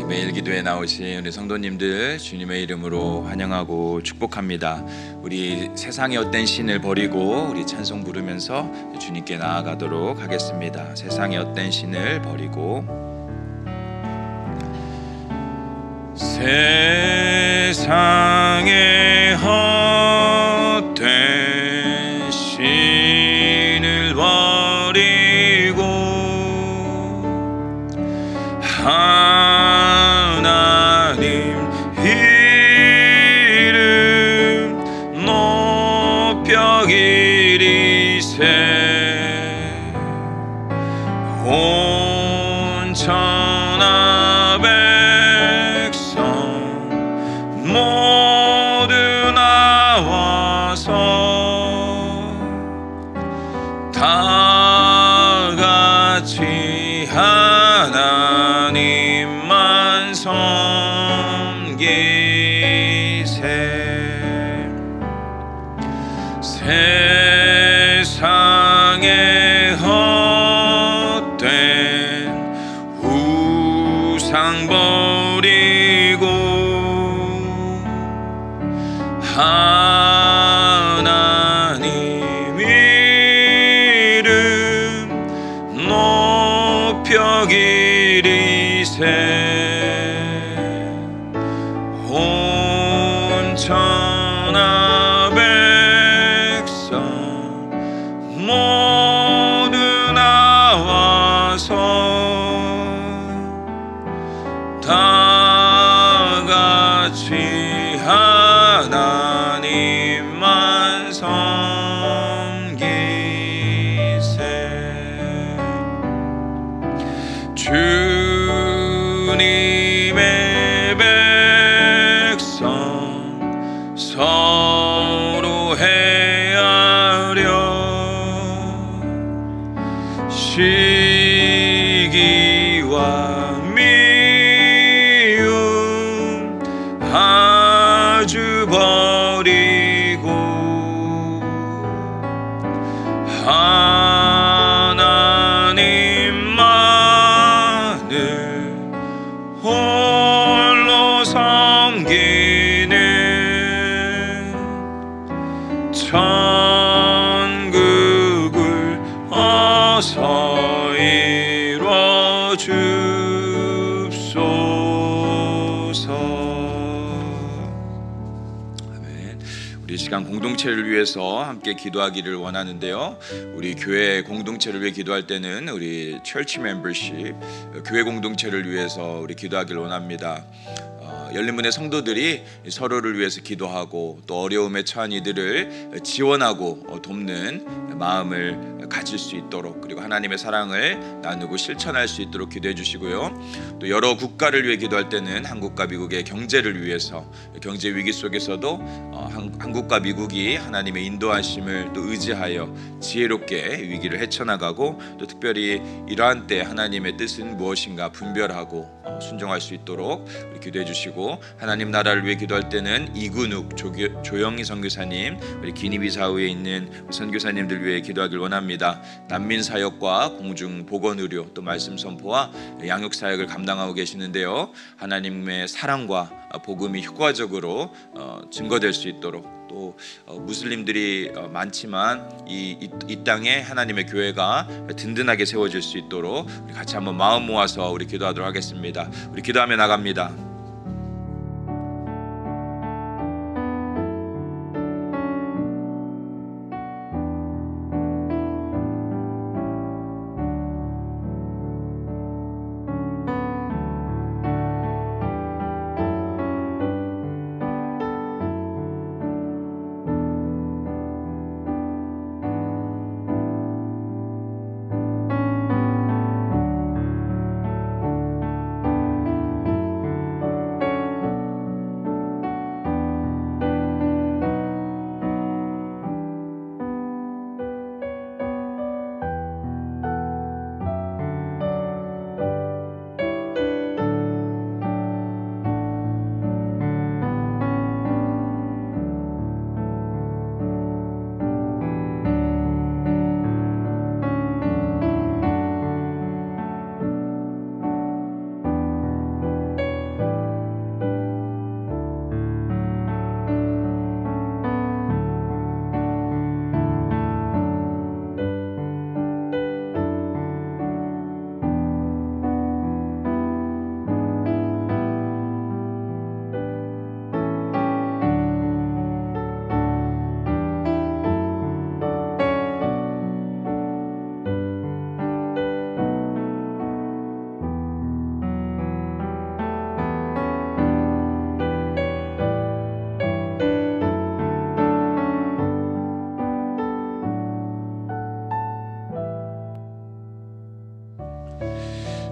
매일 기도에 나오신 우리 성도님들 주님의 이름으로 환영하고 축복합니다. 우리 세상의 헛된 신을 버리고 우리 찬송 부르면서 주님께 나아가도록 하겠습니다. 세상의 헛된 신을 버리고 세상의 헛된 신을 버리고 하나님 이름 높여 기리세 온 천하 백성 모두 나와서 다 같이 하나님만 섬기세 세상의 헛된 우상 버리고 하나님 이름 높여 기리세 온 천하 백성 모두 나와서 다 같이 하나님만 섬기세 주님의 백성 서로 헤아려 시기와 미움 아주 버리고 하나님만을 홀로 섬기는 천국을 어서 이루어 줍소서. 아멘. 우리 시간 공동체를 위해서 함께 기도하기를 원하는데요. 우리 교회 공동체를 위해 기도할 때는 우리 철치 멤버십, 교회 공동체를 위해서 우리 기도하기를 원합니다. 열린문의 성도들이 서로를 위해서 기도하고 또 어려움에 처한 이들을 지원하고 돕는 마음을 가질 수 있도록, 그리고 하나님의 사랑을 나누고 실천할 수 있도록 기도해 주시고요. 또 여러 국가를 위해 기도할 때는 한국과 미국의 경제를 위해서, 경제 위기 속에서도 한국과 미국이 하나님의 인도하심을 또 의지하여 지혜롭게 위기를 헤쳐나가고, 또 특별히 이러한 때 하나님의 뜻은 무엇인가 분별하고 순종할 수 있도록 우리 기도해 주시고, 하나님 나라를 위해 기도할 때는 이근욱, 조영희 선교사님, 우리 기니비사우에 있는 선교사님들 위해 기도하길 원합니다. 난민 사역과 공중 보건 의료, 또 말씀 선포와 양육 사역을 감당하고 계시는데요. 하나님의 사랑과 복음이 효과적으로 증거될 수 있도록, 또 무슬림들이 많지만 이 땅에 하나님의 교회가 든든하게 세워질 수 있도록 우리 같이 한번 마음 모아서 우리 기도하도록 하겠습니다. 우리 기도하며 나갑니다.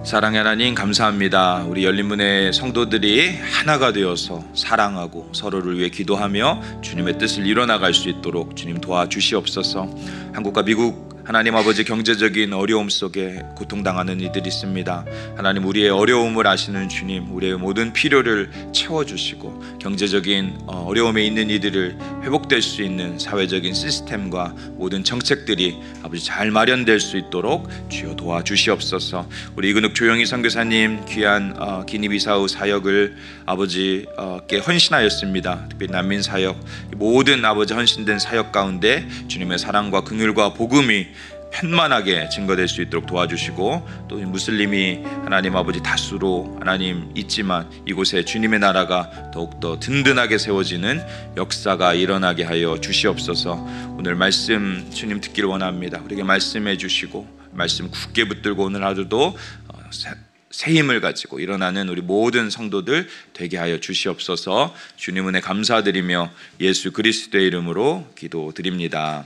사랑의 하나님 감사합니다. 우리 열린문의 성도들이 하나가 되어서 사랑하고 서로를 위해 기도하며 주님의 뜻을 이뤄나갈 수 있도록 주님 도와주시옵소서. 한국과 미국 하나님 아버지 경제적인 어려움 속에 고통당하는 이들이 있습니다. 하나님 우리의 어려움을 아시는 주님, 우리의 모든 필요를 채워주시고 경제적인 어려움에 있는 이들을 회복될 수 있는 사회적인 시스템과 모든 정책들이 아버지 잘 마련될 수 있도록 주여 도와주시옵소서. 우리 이근욱 조영희 선교사님 귀한 기니비사우 사역을 아버지께 헌신하였습니다. 특별히 난민 사역, 모든 아버지 헌신된 사역 가운데 주님의 사랑과 긍휼과 복음이 편만하게 증거될 수 있도록 도와주시고, 또 무슬림이 하나님 아버지 다수로 하나님 있지만 이곳에 주님의 나라가 더욱더 든든하게 세워지는 역사가 일어나게 하여 주시옵소서. 오늘 말씀 주님 듣기를 원합니다. 우리에게 말씀해 주시고 말씀 굳게 붙들고 오늘 하루도 새 힘을 가지고 일어나는 우리 모든 성도들 되게 하여 주시옵소서. 주님 은혜 감사드리며 예수 그리스도의 이름으로 기도드립니다.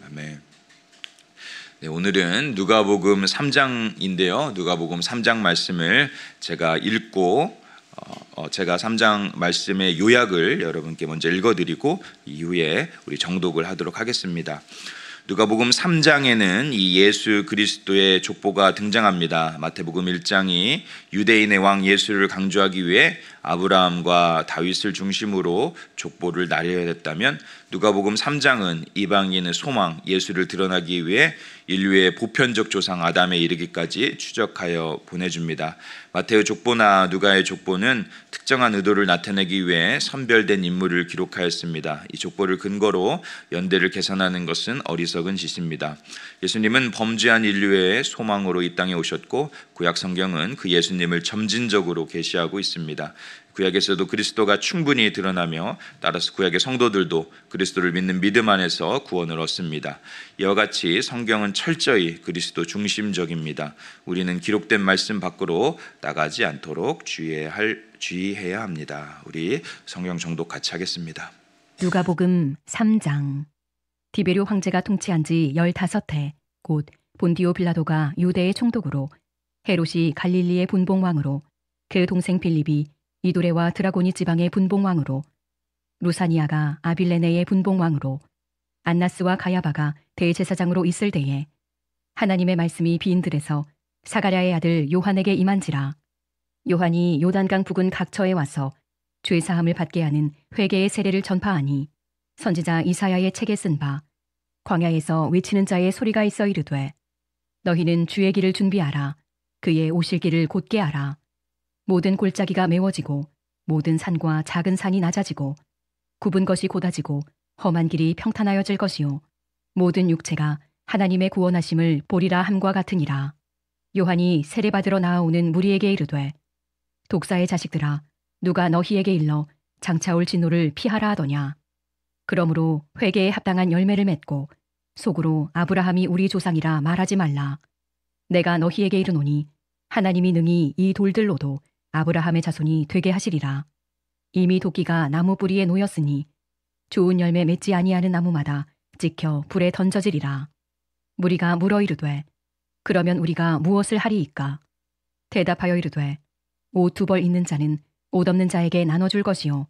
아멘. 네, 오늘은 누가복음 3장인데요. 누가복음 3장 말씀을 제가 읽고 제가 3장 말씀의 요약을 여러분께 먼저 읽어드리고 이후에 우리 정독을 하도록 하겠습니다. 누가복음 3장에는 이 예수 그리스도의 족보가 등장합니다. 마태복음 1장이 유대인의 왕 예수를 강조하기 위해 아브라함과 다윗을 중심으로 족보를 나뉘어야 했다면, 누가복음 3장은 이방인의 소망 예수를 드러나기 위해 인류의 보편적 조상 아담에 이르기까지 추적하여 보내줍니다. 마태의 족보나 누가의 족보는 특정한 의도를 나타내기 위해 선별된 인물을 기록하였습니다. 이 족보를 근거로 연대를 계산하는 것은 어리석은 짓입니다. 예수님은 범죄한 인류의 소망으로 이 땅에 오셨고, 구약 성경은 그 예수님을 점진적으로 계시하고 있습니다. 구약에서도 그리스도가 충분히 드러나며, 따라서 구약의 성도들도 그리스도를 믿는 믿음 안에서 구원을 얻습니다. 이와 같이 성경은 철저히 그리스도 중심적입니다. 우리는 기록된 말씀 밖으로 나가지 않도록 주의해야 합니다. 우리 성경 정독 같이 하겠습니다. 누가복음 3장. 디베료 황제가 통치한 지 15해, 곧 본디오 빌라도가 유대의 총독으로, 헤롯이 갈릴리의 분봉왕으로, 그 동생 빌립이 이두레와 드라고니 지방의 분봉왕으로, 루사니아가 아빌레네의 분봉왕으로, 안나스와 가야바가 대제사장으로 있을 때에 하나님의 말씀이 비인들에서 사가랴의 아들 요한에게 임한지라. 요한이 요단강 부근 각처에 와서 죄사함을 받게 하는 회개의 세례를 전파하니, 선지자 이사야의 책에 쓴 바 광야에서 외치는 자의 소리가 있어 이르되, 너희는 주의 길을 준비하라. 그의 오실 길을 곧게 하라. 모든 골짜기가 메워지고 모든 산과 작은 산이 낮아지고 굽은 것이 곧아지고 험한 길이 평탄하여질 것이요, 모든 육체가 하나님의 구원하심을 보리라 함과 같으니라. 요한이 세례받으러 나아오는 무리에게 이르되, 독사의 자식들아, 누가 너희에게 일러 장차 올 진노를 피하라 하더냐. 그러므로 회개에 합당한 열매를 맺고 속으로 아브라함이 우리 조상이라 말하지 말라. 내가 너희에게 이르노니 하나님이 능히 이 돌들로도 아브라함의 자손이 되게 하시리라. 이미 도끼가 나무 뿌리에 놓였으니 좋은 열매 맺지 아니하는 나무마다 찍혀 불에 던져지리라. 무리가 물어 이르되, 그러면 우리가 무엇을 하리이까? 대답하여 이르되, 옷 2벌 있는 자는 옷 없는 자에게 나눠줄 것이요,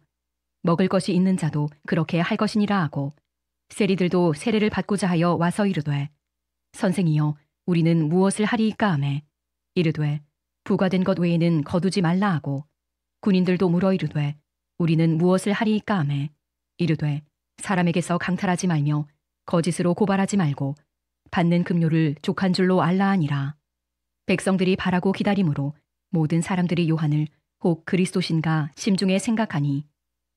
먹을 것이 있는 자도 그렇게 할 것이니라 하고, 세리들도 세례를 받고자 하여 와서 이르되, 선생이여, 우리는 무엇을 하리이까 하매, 이르되, 부과된 것 외에는 거두지 말라 하고, 군인들도 물어 이르되, 우리는 무엇을 하리이까 하매, 이르되, 사람에게서 강탈하지 말며 거짓으로 고발하지 말고 받는 급료를 족한 줄로 알라 하니라. 백성들이 바라고 기다림으로 모든 사람들이 요한을 혹 그리스도신가 심중에 생각하니,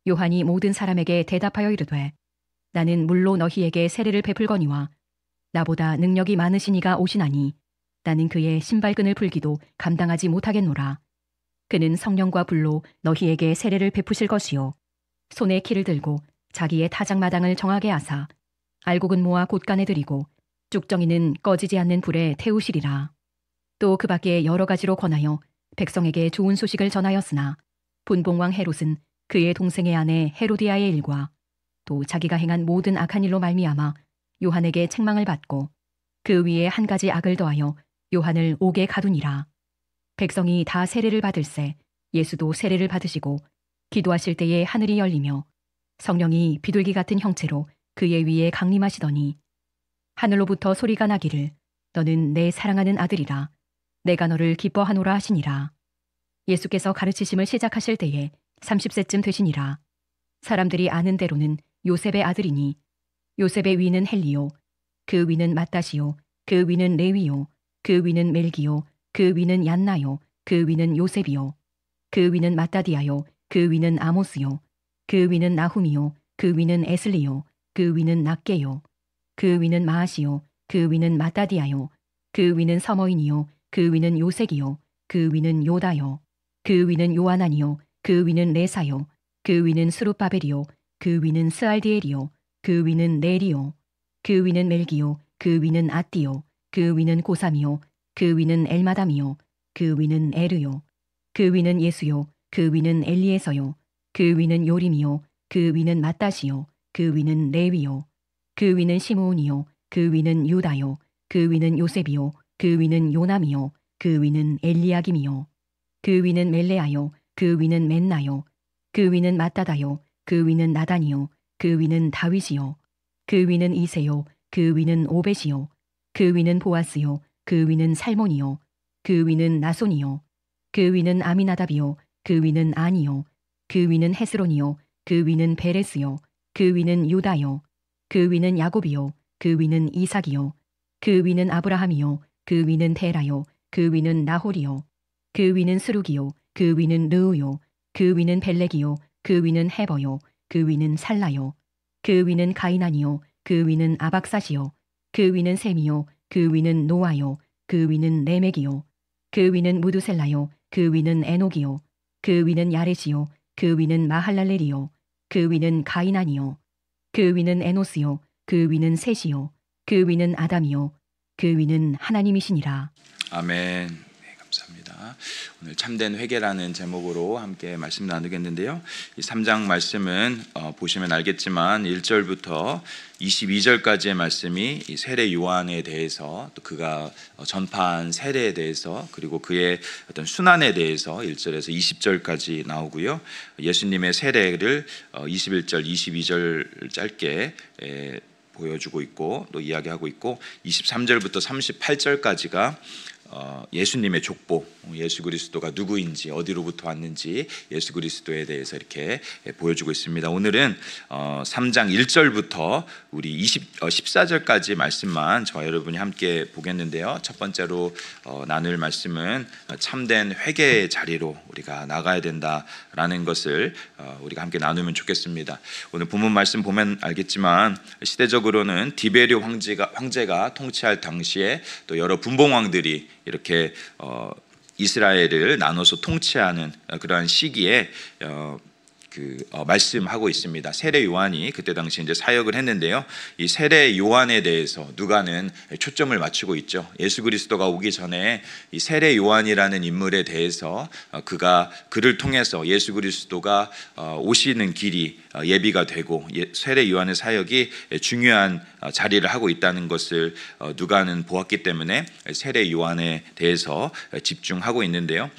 요한이 모든 사람에게 대답하여 이르되, 나는 물로 너희에게 세례를 베풀거니와 나보다 능력이 많으신 이가 오시나니 나는 그의 신발끈을 풀기도 감당하지 못하겠노라. 그는 성령과 불로 너희에게 세례를 베푸실 것이요, 손에 키를 들고 자기의 타작마당을 정하게 하사 알곡은 모아 곳간에 들이고 쭉정이는 꺼지지 않는 불에 태우시리라. 또 그 밖에 여러 가지로 권하여 백성에게 좋은 소식을 전하였으나, 분봉왕 헤롯은 그의 동생의 아내 헤로디아의 일과 또 자기가 행한 모든 악한 일로 말미암아 요한에게 책망을 받고 그 위에 한 가지 악을 더하여 요한을 옥에 가두니라. 백성이 다 세례를 받을새 예수도 세례를 받으시고 기도하실 때에 하늘이 열리며 성령이 비둘기 같은 형체로 그의 위에 강림하시더니 하늘로부터 소리가 나기를 너는 내 사랑하는 아들이라 내가 너를 기뻐하노라 하시니라. 예수께서 가르치심을 시작하실 때에 30세쯤 되시니라. 사람들이 아는 대로는 요셉의 아들이니 요셉의 위는 헬리요 그 위는 맏다시요 그 위는 레위요 그 위는 멜기요 그 위는 얀나요 그 위는 요셉이요 그 위는 맏다디아요 그 위는 아모스요 그 위는 나훔이요 그 위는 에슬리요 그 위는 낫게요 그 위는 마아시요 그 위는 맏다디아요 그 위는 서머인이요 그 위는 요색이요 그 위는 요다요 그 위는 요하나니요 그 위는 레사요 그 위는 스룹바벨이요 그 위는 스알디엘이요 그 위는 네리요 그 위는 멜기요 그 위는 아띠요 그 위는 고삼이요 그 위는 엘마담이요 그 위는 에르요 그 위는 예수요 그 위는 엘리에서요 그 위는 요림이요 그 위는 맏다시요 그 위는 레위요 그 위는 시므온이요 그 위는 유다요 그 위는 요셉이요 그 위는 요남이요 그 위는 엘리야김이요 그 위는 멜레아요 그 위는 맨나요 그 위는 맏다다요 그 위는 나단이요 그 위는 다윗이요 그 위는 이세요 그 위는 오벳이요 그 위는 보아스요 그 위는 살몬이요 그 위는 나손이요 그 위는 아미나답이요 그 위는 아니요 그 위는 헤스론이요 그 위는 베레스요 그 위는 유다요 그 위는 야곱이요 그 위는 이삭이요 그 위는 아브라함이요 그 위는 테라요 그 위는 나홀이요 그 위는 스룩이요 그 위는 르우요 그 위는 벨렉이요 그 위는 헤버요 그 위는 살라요 그 위는 가이난이요 그 위는 아박사시요 그 위는 셈이요 그 위는 노아요 그 위는 레멕이요 그 위는 무두셀라요 그 위는 에녹이요 그 위는 야렛이요 그 위는 마할랄렐이요 그 위는 가이난이요 그 위는 에노스요 그 위는 셋이요 그 위는 아담이요 그 위는 하나님이시니라. 아멘. 네, 감사합니다. 오늘 참된 회개라는 제목으로 함께 말씀 나누겠는데요. 이 3장 말씀은 보시면 알겠지만 1절부터 22절까지의 말씀이 이 세례 요한에 대해서 또 그가 전파한 세례에 대해서 그리고 그의 어떤 순환에 대해서 1절에서 20절까지 나오고요. 예수님의 세례를 21절, 22절 짧게 보여주고 있고 또 이야기하고 있고 23절부터 38절까지가 예수님의 족보, 예수 그리스도가 누구인지 어디로부터 왔는지 예수 그리스도에 대해서 이렇게 보여주고 있습니다. 오늘은 3장 1절부터 우리 14절까지 말씀만 저와 여러분이 함께 보겠는데요. 첫 번째로 나눌 말씀은 참된 회개의 자리로 우리가 나가야 된다라는 것을 우리가 함께 나누면 좋겠습니다. 오늘 본문 말씀 보면 알겠지만 시대적으로는 디베리오 황제가 통치할 당시에 또 여러 분봉왕들이 이렇게 이스라엘을 나눠서 통치하는 그러한 시기에 말씀하고 있습니다. 세례 요한이 그때 당시 이제 사역을 했는데요. 이 세례 요한에 대해서 누가는 초점을 맞추고 있죠. 예수 그리스도가 오기 전에 이 세례 요한이라는 인물에 대해서 그를 통해서 예수 그리스도가 오시는 길이 예비가 되고 세례 요한의 사역이 중요한 자리를 하고 있다는 것을 누가는 보았기 때문에 세례 요한에 대해서 집중하고 있는데요.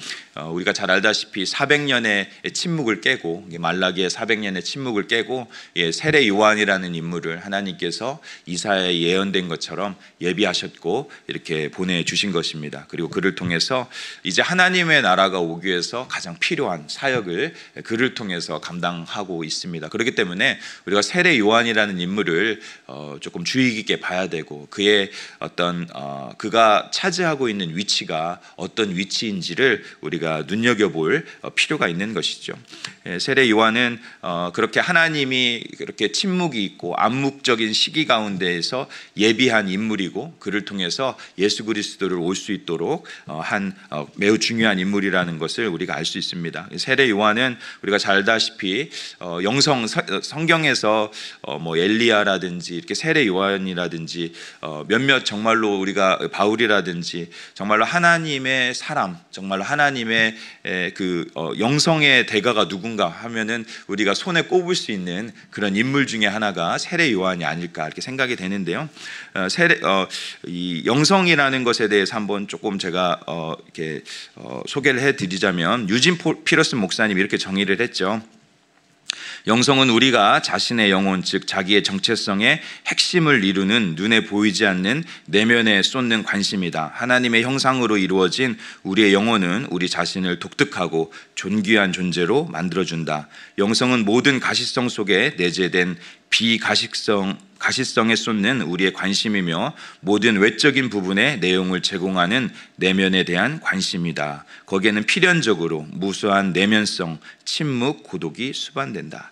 우리가 잘 알다시피 400년의 침묵을 깨고 말라기의 400년의 침묵을 깨고 세례 요한이라는 인물을 하나님께서 이사야에 예언된 것처럼 예비하셨고 이렇게 보내주신 것입니다. 그리고 그를 통해서 이제 하나님의 나라가 오기 위해서 가장 필요한 사역을 그를 통해서 감당하고 있습니다. 그렇기 때문에 우리가 세례 요한이라는 인물을 조금 주의 깊게 봐야 되고 그의 어떤 그가 차지하고 있는 위치가 어떤 위치인지를 우리가 눈여겨볼 필요가 있는 것이죠. 세례 요한은 그렇게 하나님이 그렇게 침묵이 있고 암묵적인 시기 가운데에서 예비한 인물이고 그를 통해서 예수 그리스도를 올 수 있도록 한 매우 중요한 인물이라는 것을 우리가 알 수 있습니다. 세례 요한은 우리가 잘 알다시피 성경에서 뭐 엘리야라든지 이렇게 세례 요한이라든지 몇몇 정말로 우리가 바울이라든지 정말로 하나님의 사람, 정말로 하나님의 그 영성의 대가가 누군가 하면은 우리가 손에 꼽을 수 있는 그런 인물 중에 하나가 세례 요한이 아닐까 이렇게 생각이 되는데요. 이 영성이라는 것에 대해서 한번 조금 제가 이렇게 소개를 해드리자면 유진 피러슨 목사님이 이렇게 정의를 했죠. 영성은 우리가 자신의 영혼, 즉 자기의 정체성의 핵심을 이루는 눈에 보이지 않는 내면에 쏟는 관심이다. 하나님의 형상으로 이루어진 우리의 영혼은 우리 자신을 독특하고 존귀한 존재로 만들어준다. 영성은 모든 가시성 속에 내재된 가시성에 쏟는 우리의 관심이며 모든 외적인 부분의 내용을 제공하는 내면에 대한 관심이다. 거기에는 필연적으로 무수한 내면성, 침묵, 고독이 수반된다.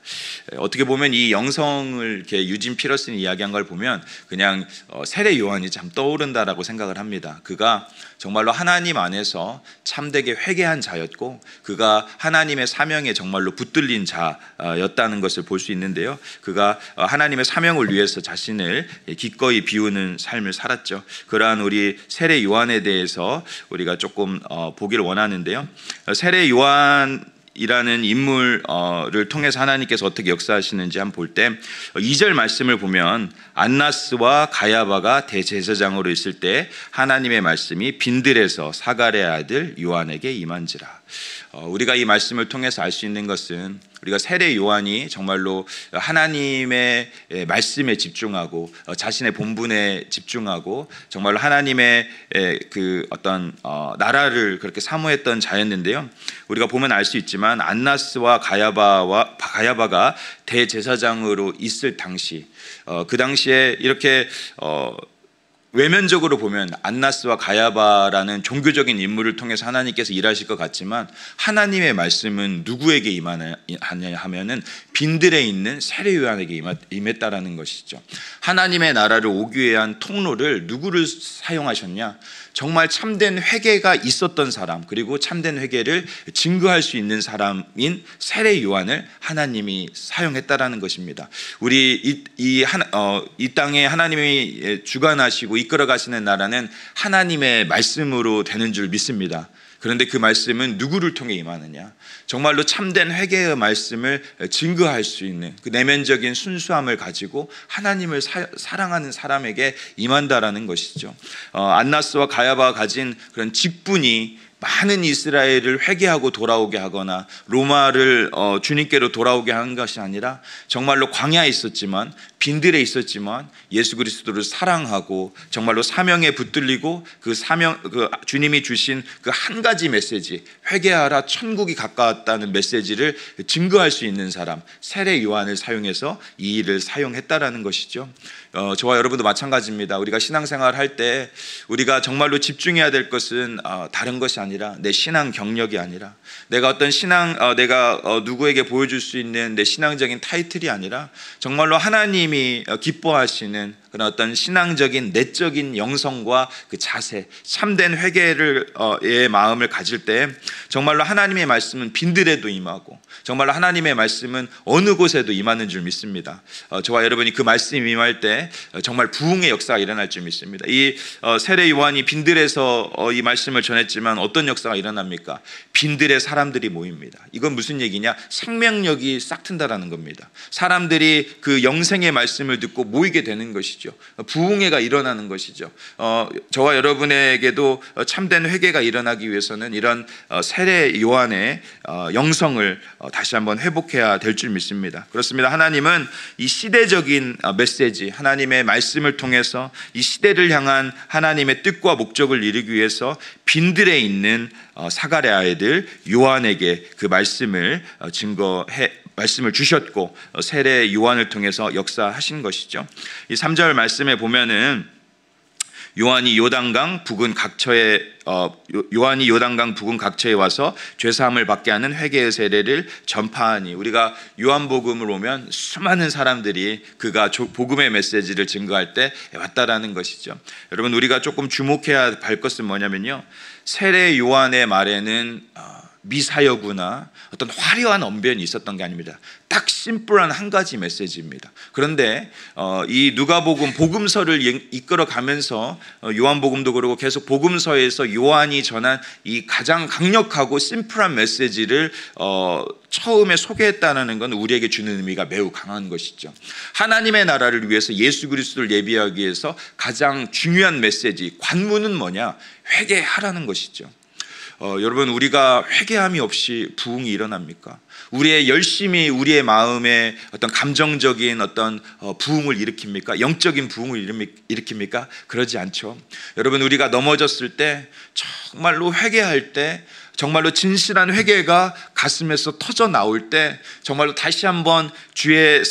어떻게 보면 이 영성을 이렇게 유진 피러슨이 이야기한 걸 보면 그냥 세례 요한이 참 떠오른다라고 생각을 합니다. 그가 정말로 하나님 안에서 참되게 회개한 자였고 그가 하나님의 사명에 정말로 붙들린 자였다는 것을 볼 수 있는데요. 그가 하나님의 사명을 위해서 자신을 기꺼이 비우는 삶을 살았죠. 그러한 우리 세례 요한에 대해서 우리가 조금 보기를 원하는데요. 세례 요한이라는 인물을 통해서 하나님께서 어떻게 역사하시는지 한번 볼 때 2절 말씀을 보면 안나스와 가야바가 대제사장으로 있을 때 하나님의 말씀이 빈들에서 사가랴의 아들 요한에게 임한지라. 우리가 이 말씀을 통해서 알 수 있는 것은 우리가 세례 요한이 정말로 하나님의 말씀에 집중하고 자신의 본분에 집중하고 정말로 하나님의 그 어떤 나라를 그렇게 사모했던 자였는데요. 우리가 보면 알 수 있지만 안나스와 가야바가 대제사장으로 있을 당시 그 당시에 이렇게 외면적으로 보면 안나스와 가야바라는 종교적인 인물을 통해서 하나님께서 일하실 것 같지만 하나님의 말씀은 누구에게 임하냐 하면은 빈들에 있는 세례 요한에게 임했다라는 것이죠. 하나님의 나라를 오기 위한 통로를 누구를 사용하셨냐? 정말 참된 회개가 있었던 사람, 그리고 참된 회개를 증거할 수 있는 사람인 세례 요한을 하나님이 사용했다라는 것입니다. 우리 이 땅에 하나님이 주관하시고 이끌어 가시는 나라는 하나님의 말씀으로 되는 줄 믿습니다. 그런데 그 말씀은 누구를 통해 임하느냐? 정말로 참된 회개의 말씀을 증거할 수 있는 그 내면적인 순수함을 가지고 하나님을 사랑하는 사람에게 임한다라는 것이죠. 안나스와 가야바가 가진 그런 직분이 많은 이스라엘을 회개하고 돌아오게 하거나 로마를 주님께로 돌아오게 한 것이 아니라 정말로 광야에 있었지만 빈들에 있었지만 예수 그리스도를 사랑하고 정말로 사명에 붙들리고 그 주님이 주신 그 한 가지 메시지, 회개하라 천국이 가까웠다는 메시지를 증거할 수 있는 사람, 세례 요한을 사용해서 이 일을 사용했다라는 것이죠. 저와 여러분도 마찬가지입니다. 우리가 신앙생활 할 때 우리가 정말로 집중해야 될 것은 다른 것이 아니라 내 신앙 경력이 아니라 내가 어떤 내가 누구에게 보여줄 수 있는 내 신앙적인 타이틀이 아니라 정말로 하나님이 기뻐하시는 그런 어떤 신앙적인 내적인 영성과 그 자세, 참된 회개의 마음을 가질 때 정말로 하나님의 말씀은 빈들에도 임하고 정말로 하나님의 말씀은 어느 곳에도 임하는 줄 믿습니다. 저와 여러분이 그 말씀이 임할 때 정말 부흥의 역사가 일어날 줄 믿습니다. 이 세례 요한이 빈들에서 이 말씀을 전했지만 어떤 역사가 일어납니까? 빈들에 사람들이 모입니다. 이건 무슨 얘기냐? 생명력이 싹 튼다라는 겁니다. 사람들이 그 영생의 말씀을 듣고 모이게 되는 것이죠. 부흥회가 일어나는 것이죠. 저와 여러분에게도 참된 회개가 일어나기 위해서는 이런 세례 요한의 영성을 다시 한번 회복해야 될 줄 믿습니다. 그렇습니다. 하나님은 이 시대적인 메시지, 하나님의 말씀을 통해서 이 시대를 향한 하나님의 뜻과 목적을 이루기 위해서 빈들에 있는 사가랴 아이들 요한에게 그 말씀을 말씀을 주셨고 세례 요한을 통해서 역사하신 것이죠. 이 3절 말씀에 보면은 요한이 요단강 부근 각처에 와서 죄사함을 받게 하는 회개의 세례를 전파하니, 우리가 요한복음을 보면 수많은 사람들이 그가 복음의 메시지를 증거할 때 왔다라는 것이죠. 여러분, 우리가 조금 주목해야 할 것은 뭐냐면요, 세례 요한의 말에는 미사여구나 어떤 화려한 언변이 있었던 게 아닙니다. 딱 심플한 한 가지 메시지입니다. 그런데 이 누가복음 복음서를 이끌어 가면서 요한복음도 그러고 계속 복음서에서 요한이 전한 이 가장 강력하고 심플한 메시지를 처음에 소개했다는 건 우리에게 주는 의미가 매우 강한 것이죠. 하나님의 나라를 위해서 예수 그리스도를 예비하기 위해서 가장 중요한 메시지, 관문은 뭐냐? 회개하라는 것이죠. 여러분, 우리가 회개함이 없이 부흥이 일어납니까? 우리의 열심이 우리의 마음에 어떤 감정적인 어떤 부흥을 일으킵니까? 영적인 부흥을 일으킵니까? 그러지 않죠. 여러분, 우리가 넘어졌을 때 정말로 회개할 때, 정말로 진실한 회개가 가슴에서 터져 나올 때 정말로 다시 한번 주의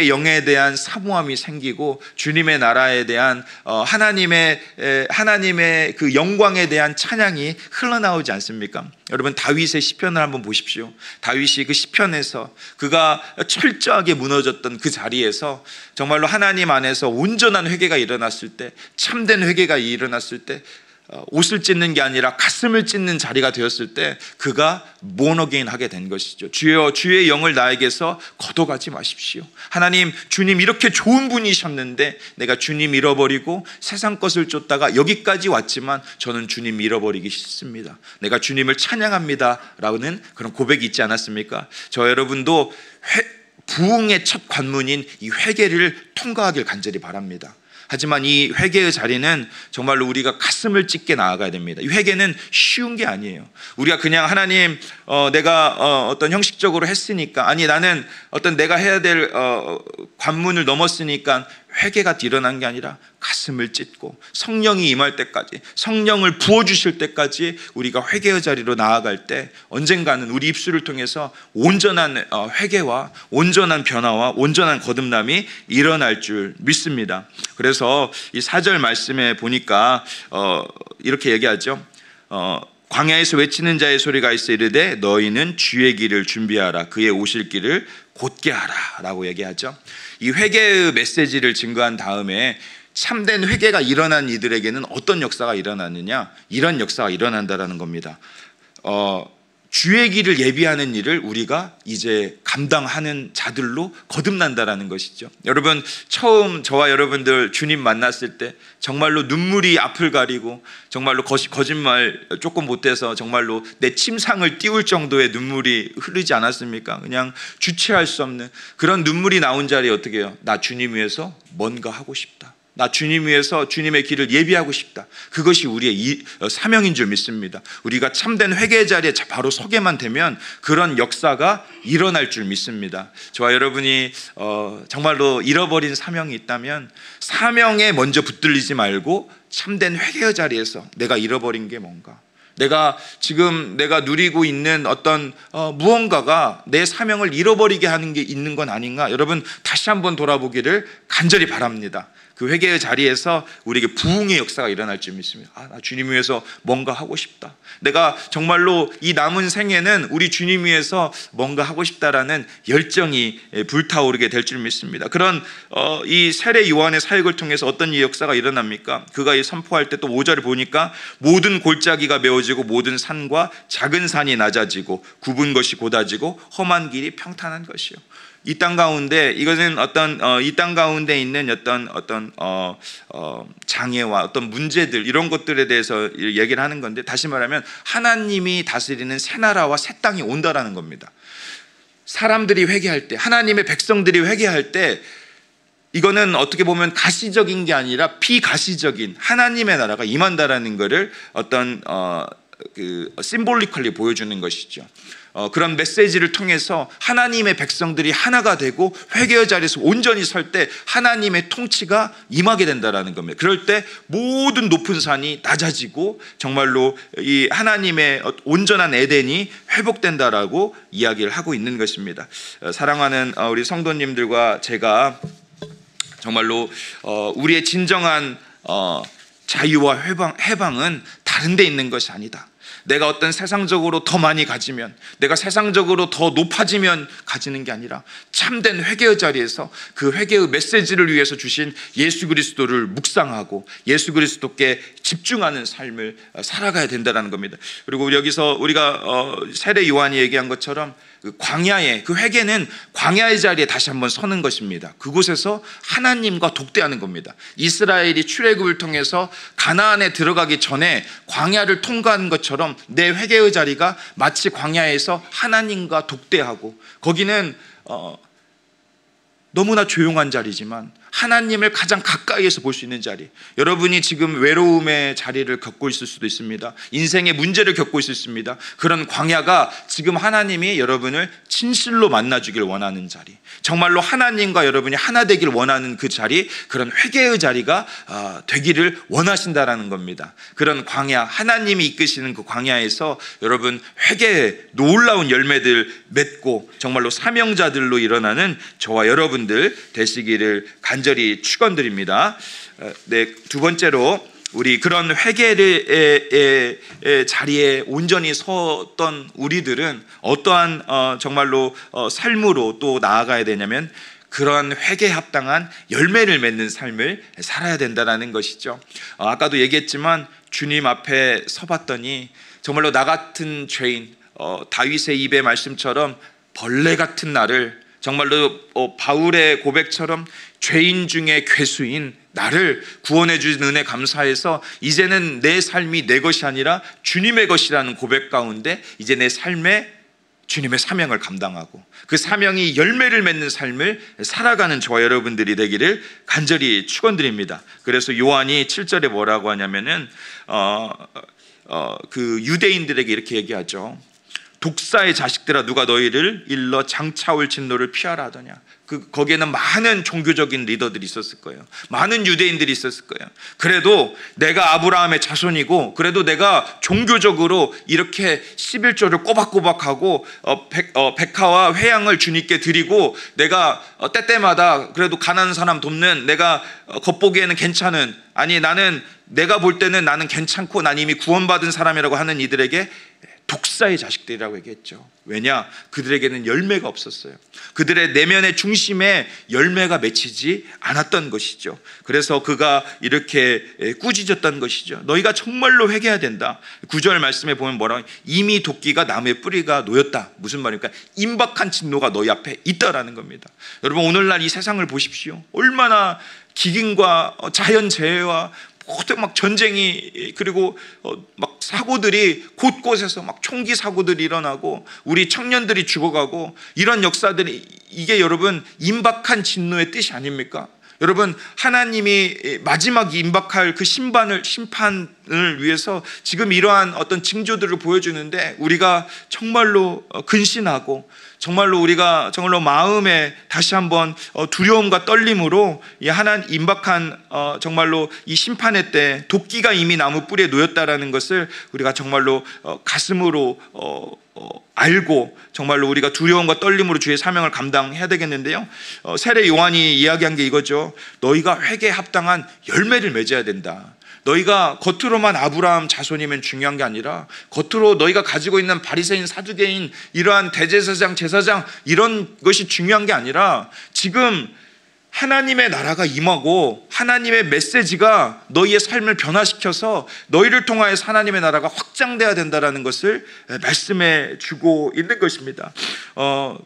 영에 대한 사모함이 생기고 주님의 나라에 대한 하나님의 그 영광에 대한 찬양이 흘러나오지 않습니까? 여러분, 다윗의 시편을 한번 보십시오. 다윗이 그 시편에서 그가 철저하게 무너졌던 그 자리에서 정말로 하나님 안에서 온전한 회개가 일어났을 때, 참된 회개가 일어났을 때, 옷을 찢는 게 아니라 가슴을 찢는 자리가 되었을 때 그가 born again 하게 된 것이죠. 주여, 주의 영을 나에게서 걷어가지 마십시오. 하나님, 주님 이렇게 좋은 분이셨는데 내가 주님 잃어버리고 세상 것을 쫓다가 여기까지 왔지만 저는 주님 잃어버리기 싫습니다. 내가 주님을 찬양합니다 라는 그런 고백이 있지 않았습니까? 저 여러분도 부흥의 첫 관문인 이 회개를 통과하길 간절히 바랍니다. 하지만 이 회개의 자리는 정말로 우리가 가슴을 찢게 나아가야 됩니다. 이 회개는 쉬운 게 아니에요. 우리가 그냥 하나님, 내가 어떤 형식적으로 했으니까, 아니 나는 어떤 내가 해야 될 관문을 넘었으니까 회개가 일어난 게 아니라 가슴을 찢고 성령이 임할 때까지, 성령을 부어주실 때까지 우리가 회개의 자리로 나아갈 때 언젠가는 우리 입술을 통해서 온전한 회개와 온전한 변화와 온전한 거듭남이 일어날 줄 믿습니다. 그래서 이 4절 말씀에 보니까 이렇게 얘기하죠. 광야에서 외치는 자의 소리가 있어 이르되 너희는 주의 길을 준비하라, 그의 오실 길을 곧게 하라 라고 얘기하죠. 이 회개의 메시지를 증거한 다음에 참된 회개가 일어난 이들에게는 어떤 역사가 일어나느냐, 이런 역사가 일어난다라는 겁니다. 주의 길을 예비하는 일을 우리가 이제 감당하는 자들로 거듭난다라는 것이죠. 여러분, 처음 저와 여러분들 주님 만났을 때 정말로 눈물이 앞을 가리고 정말로 거짓말 조금 못해서 정말로 내 침상을 띄울 정도의 눈물이 흐르지 않았습니까? 그냥 주체할 수 없는 그런 눈물이 나온 자리에 어떻게 해요? 나 주님 위해서 뭔가 하고 싶다. 나 주님 위해서 주님의 길을 예비하고 싶다. 그것이 우리의 사명인 줄 믿습니다. 우리가 참된 회개의 자리에 바로 서게만 되면 그런 역사가 일어날 줄 믿습니다. 저와 여러분이 정말로 잃어버린 사명이 있다면 사명에 먼저 붙들리지 말고 참된 회개의 자리에서 내가 잃어버린 게 뭔가, 내가 누리고 있는 어떤 무언가가 내 사명을 잃어버리게 하는 게 있는 건 아닌가, 여러분 다시 한번 돌아보기를 간절히 바랍니다. 그 회개의 자리에서 우리에게 부흥의 역사가 일어날 줄 믿습니다. 나 주님 위해서 뭔가 하고 싶다. 내가 정말로 이 남은 생애는 우리 주님 위해서 뭔가 하고 싶다라는 열정이 불타오르게 될 줄 믿습니다. 그런 이 세례 요한의 사역을 통해서 어떤 이 역사가 일어납니까? 그가 이 선포할 때 또 5절을 보니까 모든 골짜기가 메워지고 모든 산과 작은 산이 낮아지고 굽은 것이 곧아지고 험한 길이 평탄한 것이요. 이 땅 가운데, 이것은 이 땅 가운데 있는 어떤 장애와 어떤 문제들, 이런 것들에 대해서 얘기를 하는 건데, 다시 말하면 하나님이 다스리는 새 나라와 새 땅이 온다라는 겁니다. 사람들이 회개할 때, 하나님의 백성들이 회개할 때, 이거는 어떻게 보면 가시적인 게 아니라 비가시적인 하나님의 나라가 임한다라는 것을 심볼리컬리 보여주는 것이죠. 그런 메시지를 통해서 하나님의 백성들이 하나가 되고 회개의 자리에서 온전히 설 때 하나님의 통치가 임하게 된다라는 겁니다. 그럴 때 모든 높은 산이 낮아지고 정말로 이 하나님의 온전한 에덴이 회복된다라고 이야기를 하고 있는 것입니다. 사랑하는 우리 성도님들과 제가 정말로 우리의 진정한 자유와 해방은 다른 데 있는 것이 아니다. 내가 어떤 세상적으로 더 많이 가지면, 내가 세상적으로 더 높아지면 가지는 게 아니라 참된 회개의 자리에서 그 회개의 메시지를 위해서 주신 예수 그리스도를 묵상하고 예수 그리스도께 집중하는 삶을 살아가야 된다는 겁니다. 그리고 여기서 우리가 세례 요한이 얘기한 것처럼 그 광야에, 그 회개는 광야의 자리에 다시 한번 서는 것입니다. 그곳에서 하나님과 독대하는 겁니다. 이스라엘이 출애굽을 통해서 가나안에 들어가기 전에 광야를 통과한 것처럼 내 회개의 자리가 마치 광야에서 하나님과 독대하고, 거기는 너무나 조용한 자리지만 하나님을 가장 가까이에서 볼 수 있는 자리. 여러분이 지금 외로움의 자리를 겪고 있을 수도 있습니다. 인생의 문제를 겪고 있을 수 있습니다. 그런 광야가 지금 하나님이 여러분을 진실로 만나주길 원하는 자리, 정말로 하나님과 여러분이 하나 되길 원하는 그 자리, 그런 회개의 자리가 되기를 원하신다라는 겁니다. 그런 광야, 하나님이 이끄시는 그 광야에서 여러분 회개의 놀라운 열매들 맺고 정말로 사명자들로 일어나는 저와 여러분들 되시기를 간절히 축원드립니다. 네, 두 번째로 우리 그런 회개의 자리에 온전히 섰던 우리들은 어떠한 정말로 삶으로 또 나아가야 되냐면 그런 회개에 합당한 열매를 맺는 삶을 살아야 된다는 것이죠. 아까도 얘기했지만 주님 앞에 서봤더니 정말로 나 같은 죄인, 다윗의 입의 말씀처럼 벌레 같은 나를, 정말로 바울의 고백처럼 죄인 중에 괴수인 나를 구원해 주신 은혜 감사해서 이제는 내 삶이 내 것이 아니라 주님의 것이라는 고백 가운데 이제 내 삶에 주님의 사명을 감당하고 그 사명이 열매를 맺는 삶을 살아가는 저와 여러분들이 되기를 간절히 축원드립니다. 그래서 요한이 7절에 뭐라고 하냐면은 그 유대인들에게 이렇게 얘기하죠. 독사의 자식들아, 누가 너희를 일러 장차올 진노를 피하라 하더냐. 거기에는 많은 종교적인 리더들이 있었을 거예요. 많은 유대인들이 있었을 거예요. 그래도 내가 아브라함의 자손이고, 그래도 내가 종교적으로 이렇게 11조를 꼬박꼬박하고 백화와 회양을 주님께 드리고, 내가 때때마다 그래도 가난한 사람 돕는, 내가 겉보기에는 괜찮은, 아니 나는 내가 볼 때는 나는 괜찮고 난 이미 구원받은 사람이라고 하는 이들에게 독사의 자식들이라고 얘기했죠. 왜냐? 그들에게는 열매가 없었어요. 그들의 내면의 중심에 열매가 맺히지 않았던 것이죠. 그래서 그가 이렇게 꾸짖었던 것이죠. 너희가 정말로 회개해야 된다. 9절 말씀에 보면 뭐라고, 이미 도끼가 나무의 뿌리가 놓였다. 무슨 말입니까? 임박한 진노가 너희 앞에 있다라는 겁니다. 여러분, 오늘날 이 세상을 보십시오. 얼마나 기근과 자연재해와 모든 막 전쟁이, 그리고 막 사고들이 곳곳에서 막 총기 사고들이 일어나고 우리 청년들이 죽어가고, 이런 역사들이, 이게 여러분 임박한 진노의 뜻이 아닙니까? 여러분, 하나님이 마지막 임박할 그 심판을 위해서 지금 이러한 어떤 징조들을 보여주는데, 우리가 정말로 근신하고 정말로 우리가 정말로 마음에 다시 한번 두려움과 떨림으로 이 하나님 임박한 정말로 이 심판의 때 도끼가 이미 나무 뿌리에 놓였다라는 것을 우리가 정말로 가슴으로 알고 정말로 우리가 두려움과 떨림으로 주의 사명을 감당해야 되겠는데요. 세례 요한이 이야기한 게 이거죠. 너희가 회개에 합당한 열매를 맺어야 된다. 너희가 겉으로만 아브라함 자손이면 중요한 게 아니라, 겉으로 너희가 가지고 있는 바리새인, 사두개인, 이러한 대제사장, 제사장, 이런 것이 중요한 게 아니라, 지금 하나님의 나라가 임하고 하나님의 메시지가 너희의 삶을 변화시켜서 너희를 통하여서 하나님의 나라가 확장돼야 된다는 것을 말씀해 주고 있는 것입니다.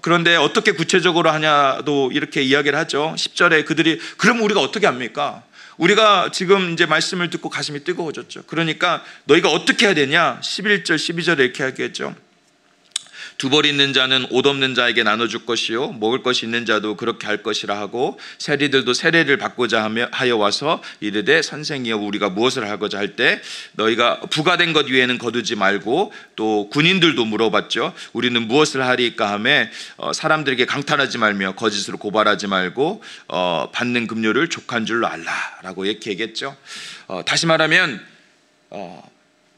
그런데 어떻게 구체적으로 하냐도 이렇게 이야기를 하죠. 10절에 그들이, 그럼 우리가 어떻게 합니까? 우리가 지금 이제 말씀을 듣고 가슴이 뜨거워졌죠. 그러니까 너희가 어떻게 해야 되냐? 11절 12절에 이렇게 하겠죠. 두 벌 있는 자는 옷 없는 자에게 나눠줄 것이요, 먹을 것이 있는 자도 그렇게 할 것이라 하고, 세리들도 세례를 받고자 하여 와서 이르되 선생이여 우리가 무엇을 하고자 할 때 너희가 부과된 것 위에는 거두지 말고, 또 군인들도 물어봤죠. 우리는 무엇을 하리까 하매 사람들에게 강탈하지 말며 거짓으로 고발하지 말고 받는 급료를 족한 줄로 알라라고 이렇게 얘기했죠. 다시 말하면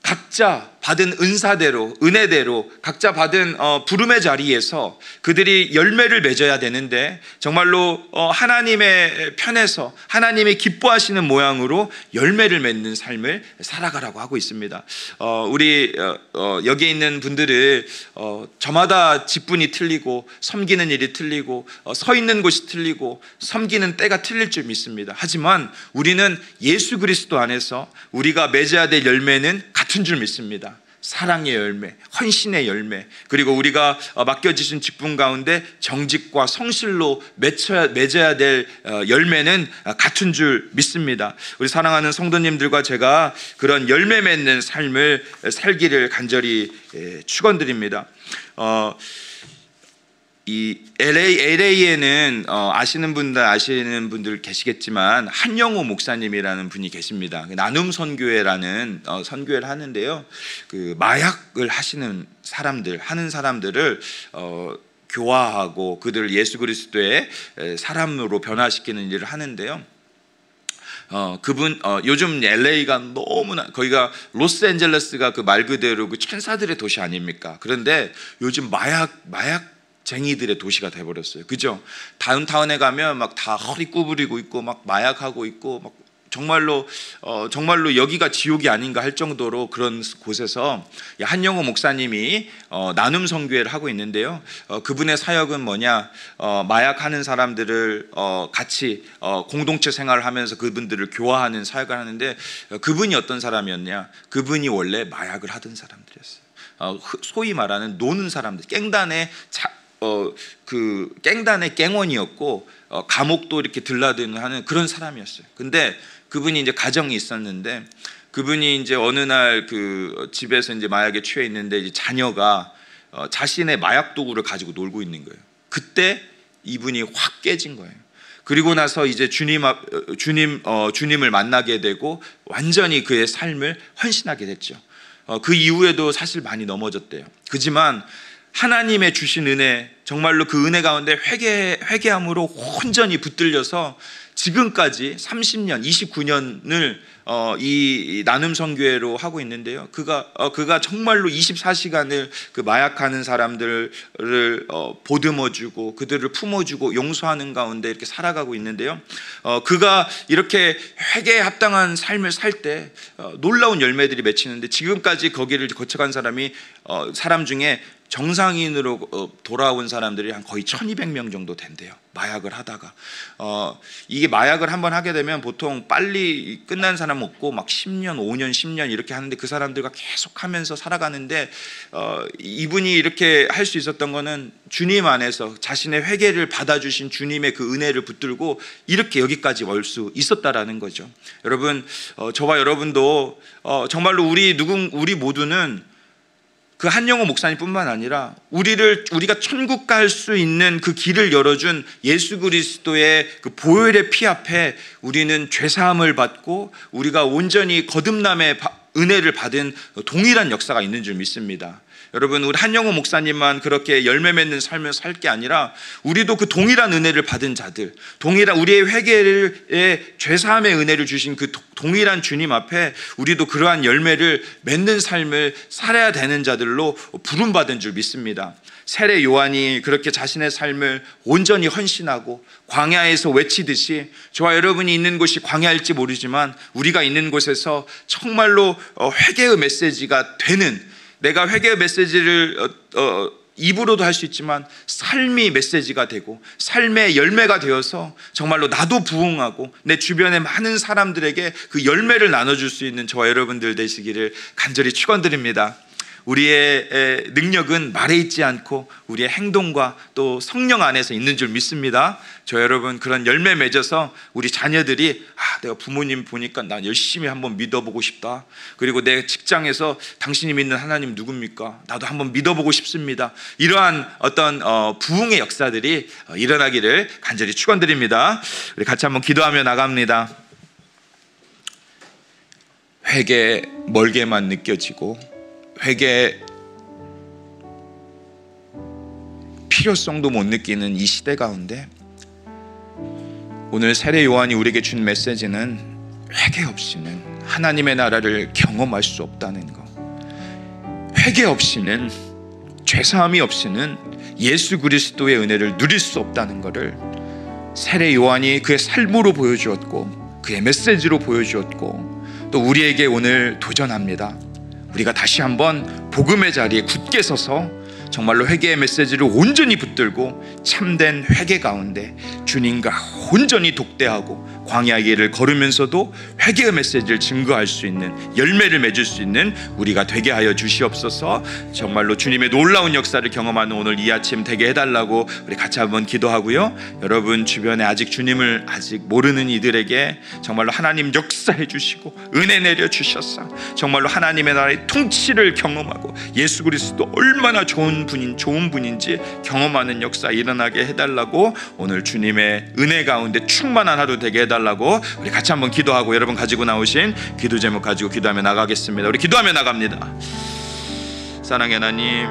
각자 받은 은사대로, 은혜대로, 각자 받은 부름의 자리에서 그들이 열매를 맺어야 되는데, 정말로 하나님의 편에서 하나님이 기뻐하시는 모양으로 열매를 맺는 삶을 살아가라고 하고 있습니다. 우리 여기에 있는 분들을 저마다 직분이 틀리고 섬기는 일이 틀리고 서 있는 곳이 틀리고 섬기는 때가 틀릴 줄 믿습니다. 하지만 우리는 예수 그리스도 안에서 우리가 맺어야 될 열매는 같은 줄 믿습니다. 사랑의 열매, 헌신의 열매, 그리고 우리가 맡겨주신 직분 가운데 정직과 성실로 맺어야 될 열매는 같은 줄 믿습니다. 우리 사랑하는 성도님들과 제가 그런 열매 맺는 삶을 살기를 간절히 축원드립니다. 이 LA에는 아시는 분들 계시겠지만 한영호 목사님이라는 분이 계십니다. 나눔 선교회라는 선교회를 하는데요. 그 마약을 하는 사람들을 교화하고 그들을 예수 그리스도의 사람으로 변화시키는 일을 하는데요. 요즘 LA가 너무나, 거기가 로스앤젤레스가 그 말 그대로 그 천사들의 도시 아닙니까? 그런데 요즘 마약쟁이들의 도시가 돼버렸어요. 그죠? 다운타운에 가면 막 다 허리 구부리고 있고 막 마약하고 있고 막 정말로 여기가 지옥이 아닌가 할 정도로 그런 곳에서 한영호 목사님이 나눔 선교회를 하고 있는데요. 그분의 사역은 뭐냐? 마약하는 사람들을 같이 공동체 생활을 하면서 그분들을 교화하는 사역을 하는데, 그분이 어떤 사람이었냐? 그분이 원래 마약을 하던 사람들이었어요. 소위 말하는 노는 사람들, 깽단의 깽원이었고 감옥도 이렇게 들라드는 하는 그런 사람이었어요. 근데 그분이 이제 가정이 있었는데, 그분이 이제 어느 날 그 집에서 이제 마약에 취해 있는데 이제 자녀가 자신의 마약 도구를 가지고 놀고 있는 거예요. 그때 이분이 확 깨진 거예요. 그리고 나서 이제 주님을 만나게 되고 완전히 그의 삶을 헌신하게 됐죠. 그 이후에도 사실 많이 넘어졌대요. 그지만 하나님의 주신 은혜, 정말로 그 은혜 가운데 회개함으로 온전히 붙들려서 지금까지 30년, 29년을 이 나눔 선교회로 하고 있는데요. 그가 정말로 24시간을 그 마약하는 사람들을 보듬어주고 그들을 품어주고 용서하는 가운데 이렇게 살아가고 있는데요. 그가 이렇게 회개에 합당한 삶을 살 때 놀라운 열매들이 맺히는데, 지금까지 거기를 거쳐간 사람 중에 정상인으로 돌아온 사람들이 한 거의 1200명 정도 된대요. 마약을 하다가 이게 마약을 한번 하게 되면 보통 빨리 끝난 사람 없고 막 10년, 5년, 10년 이렇게 하는데, 그 사람들과 계속 하면서 살아가는데 이분이 이렇게 할 수 있었던 거는 주님 안에서 자신의 회개를 받아주신 주님의 그 은혜를 붙들고 이렇게 여기까지 올 수 있었다라는 거죠. 여러분, 저와 여러분도 정말로 우리 모두는 그 한영호 목사님뿐만 아니라 우리가 천국 갈 수 있는 그 길을 열어준 예수 그리스도의 그 보혈의 피 앞에 우리는 죄사함을 받고 우리가 온전히 거듭남의 은혜를 받은 동일한 역사가 있는 줄 믿습니다. 여러분, 우리 한영호 목사님만 그렇게 열매 맺는 삶을 살 게 아니라 우리도 그 동일한 은혜를 받은 자들, 동일한 우리의 회개의 죄사함의 은혜를 주신 그 동일한 주님 앞에 우리도 그러한 열매를 맺는 삶을 살아야 되는 자들로 부름받은 줄 믿습니다. 세례 요한이 그렇게 자신의 삶을 온전히 헌신하고 광야에서 외치듯이, 저와 여러분이 있는 곳이 광야일지 모르지만 우리가 있는 곳에서 정말로 회개의 메시지가 되는, 내가 회개의 메시지를 입으로도 할 수 있지만 삶이 메시지가 되고 삶의 열매가 되어서 정말로 나도 부흥하고 내 주변의 많은 사람들에게 그 열매를 나눠줄 수 있는 저와 여러분들 되시기를 간절히 축원드립니다. 우리의 능력은 말에 있지 않고 우리의 행동과 또 성령 안에서 있는 줄 믿습니다. 저 여러분, 그런 열매 맺어서 우리 자녀들이 내가 부모님 보니까 난 열심히 한번 믿어보고 싶다. 그리고 내 직장에서 당신이 믿는 하나님 누굽니까? 나도 한번 믿어보고 싶습니다. 이러한 어떤 부흥의 역사들이 일어나기를 간절히 축원드립니다. 우리 같이 한번 기도하며 나갑니다. 회개 멀게만 느껴지고 회개의 필요성도 못 느끼는 이 시대 가운데 오늘 세례 요한이 우리에게 준 메시지는 회개 없이는 하나님의 나라를 경험할 수 없다는 것. 회개 없이는, 죄사함이 없이는 예수 그리스도의 은혜를 누릴 수 없다는 것을 세례 요한이 그의 삶으로 보여주었고 그의 메시지로 보여주었고 또 우리에게 오늘 도전합니다. 우리가 다시 한번 복음의 자리에 굳게 서서 정말로 회개의 메시지를 온전히 붙들고 참된 회개 가운데 주님과 온전히 독대하고 광야의 길을 걸으면서도 회개의 메시지를 증거할 수 있는, 열매를 맺을 수 있는 우리가 되게 하여 주시옵소서. 정말로 주님의 놀라운 역사를 경험하는 오늘 이 아침 되게 해달라고 우리 같이 한번 기도하고요. 여러분 주변에 아직 주님을 아직 모르는 이들에게 정말로 하나님 역사해 주시고 은혜 내려 주셔서 정말로 하나님의 나라의 통치를 경험하고 예수 그리스도 얼마나 좋은 분인지 경험하는 역사 일어나게 해달라고 오늘 주님의 은혜 가운데 충만한 하루 되게 해달라고 우리 같이 한번 기도하고 여러분 가지고 나오신 기도 제목 가지고 기도하며 나가겠습니다. 우리 기도하며 나갑니다. 사랑의 하나님,